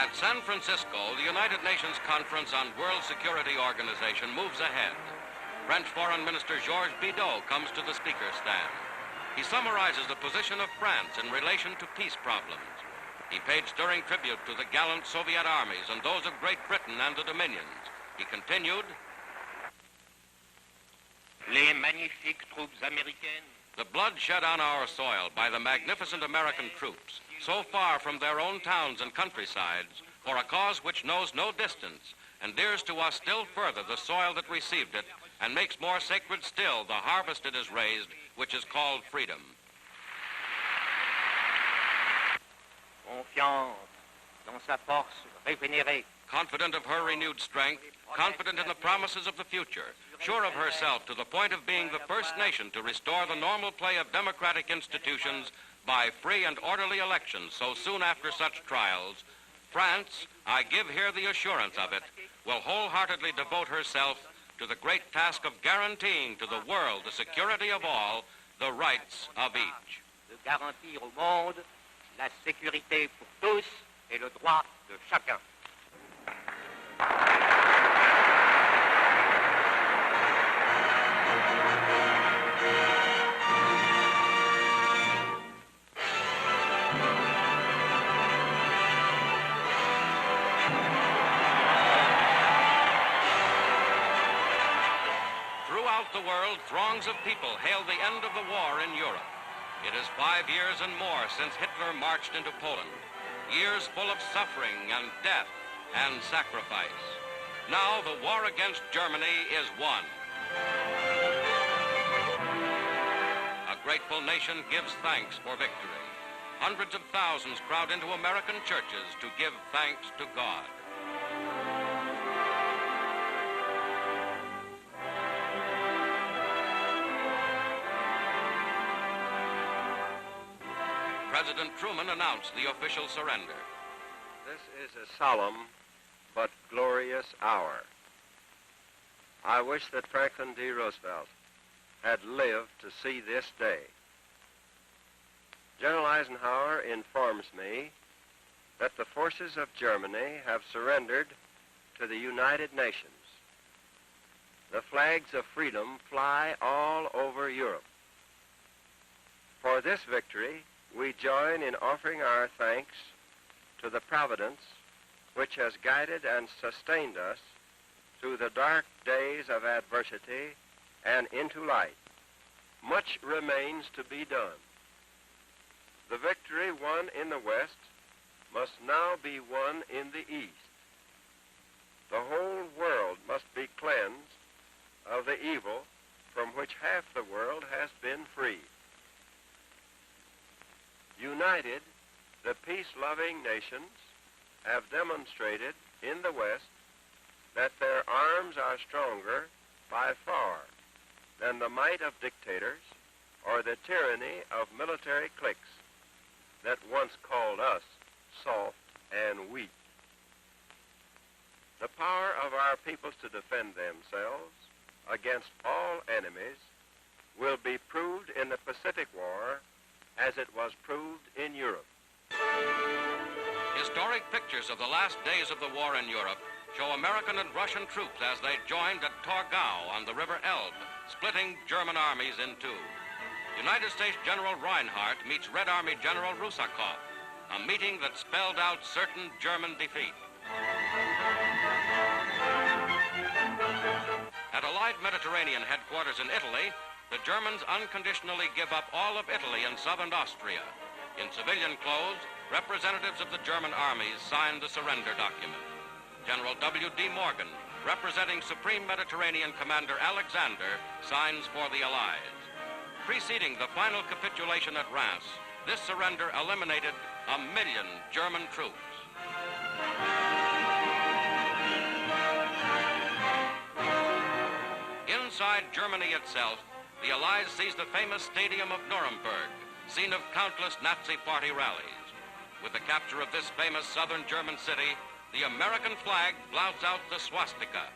At San Francisco, the United Nations Conference on World Security Organization moves ahead. French Foreign Minister Georges Bidault comes to the speaker's stand. He summarizes the position of France in relation to peace problems. He paid stirring tribute to the gallant Soviet armies and those of Great Britain and the Dominions. He continued, Les magnifiques troupes américaines. the blood shed on our soil by the magnificent American troops, so far from their own towns and countrysides, for a cause which knows no distance, endears to us still further the soil that received it, and makes more sacred still the harvest it has raised, which is called freedom. Confiance dans sa force régénérée. Confident of her renewed strength, confident in the promises of the future, sure of herself to the point of being the first nation to restore the normal play of democratic institutions by free and orderly elections so soon after such trials, France, I give here the assurance of it, will wholeheartedly devote herself to the great task of guaranteeing to the world the security of all, the rights of each. De garantir au monde la sécurité pour tous et le droit de chacun. Throughout the world, throngs of people hail the end of the war in Europe. It is 5 years and more since Hitler marched into Poland. Years full of suffering and death and sacrifice. Now the war against Germany is won. A grateful nation gives thanks for victory. Hundreds of thousands crowd into American churches to give thanks to God. President Truman announced the official surrender. This is a solemn but glorious hour. I wish that Franklin D. Roosevelt had lived to see this day. General Eisenhower informs me that the forces of Germany have surrendered to the United Nations. The flags of freedom fly all over Europe. For this victory, we join in offering our thanks to the Providence which has guided and sustained us through the dark days of adversity and into light. Much remains to be done. The victory won in the West must now be won in the East. The whole world must be cleansed of the evil from which half the world has been freed. United, the peace-loving nations have demonstrated in the West that their arms are stronger by far than the might of dictators or the tyranny of military cliques that once called us soft and weak. The power of our peoples to defend themselves against all enemies will be proved in the Pacific War as it was proved in Europe. Historic pictures of the last days of the war in Europe show American and Russian troops as they joined at Torgau on the River Elbe, splitting German armies in two. United States General Reinhardt meets Red Army General Rusakov, a meeting that spelled out certain German defeat. At Allied Mediterranean headquarters in Italy, the Germans unconditionally give up all of Italy and southern Austria. In civilian clothes, representatives of the German armies signed the surrender document. General W.D. Morgan, representing Supreme Mediterranean Commander Alexander, signs for the Allies. Preceding the final capitulation at Reims, this surrender eliminated 1 million German troops. Inside Germany itself, the Allies seized the famous Stadium of Nuremberg, scene of countless Nazi party rallies. With the capture of this famous southern German city, the American flag flouts out the swastika.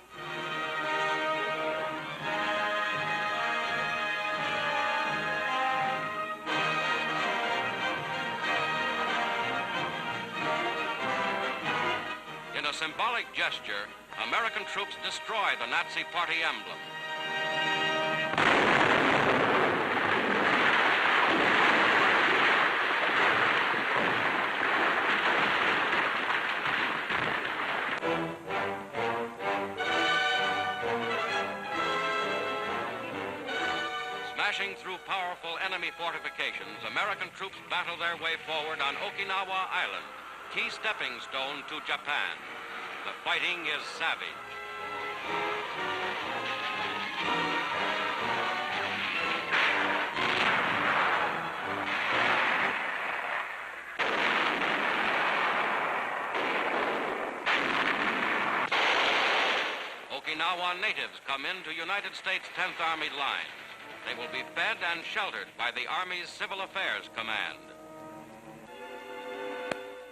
symbolic gesture, American troops destroy the Nazi Party emblem. Smashing through powerful enemy fortifications, American troops battle their way forward on Okinawa Island, key stepping stone to Japan. The fighting is savage. Okinawa natives come into United States 10th Army lines. They will be fed and sheltered by the Army's Civil Affairs Command.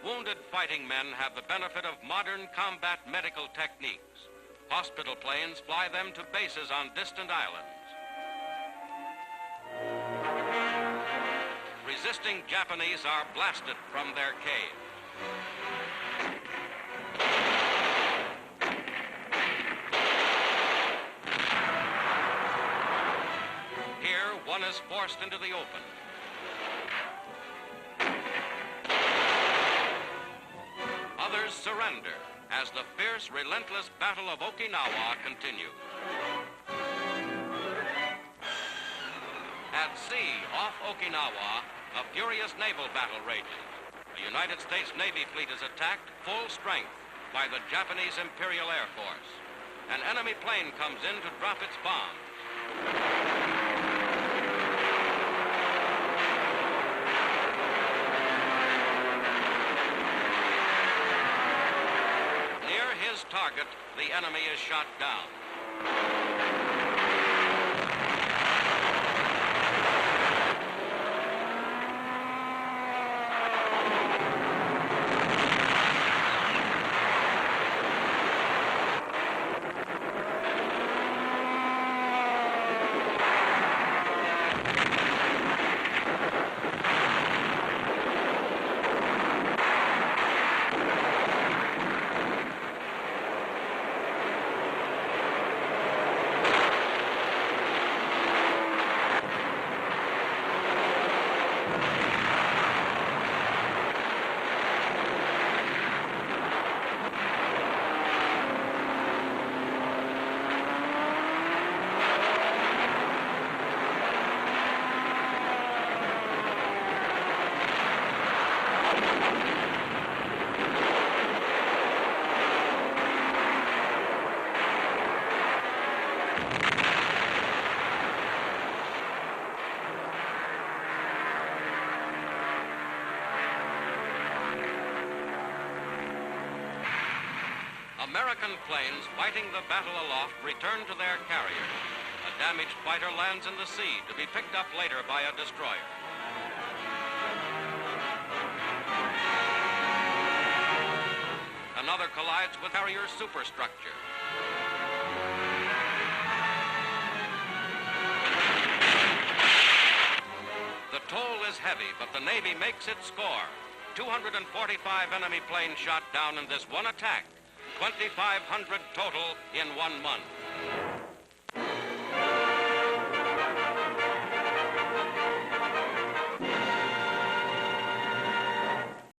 Wounded fighting men have the benefit of modern combat medical techniques. Hospital planes fly them to bases on distant islands. Resisting Japanese are blasted from their caves. Here, one is forced into the open. Others surrender as the fierce, relentless Battle of Okinawa continues. At sea, off Okinawa, a furious naval battle rages. The United States Navy fleet is attacked full strength by the Japanese Imperial Air Force. An enemy plane comes in to drop its bombs. His target, the enemy is shot down. American planes fighting the battle aloft return to their carriers. A damaged fighter lands in the sea to be picked up later by a destroyer. Another collides with carrier superstructure. The toll is heavy, but the Navy makes its score. 245 enemy planes shot down in this one attack. 2,500 total in 1 month.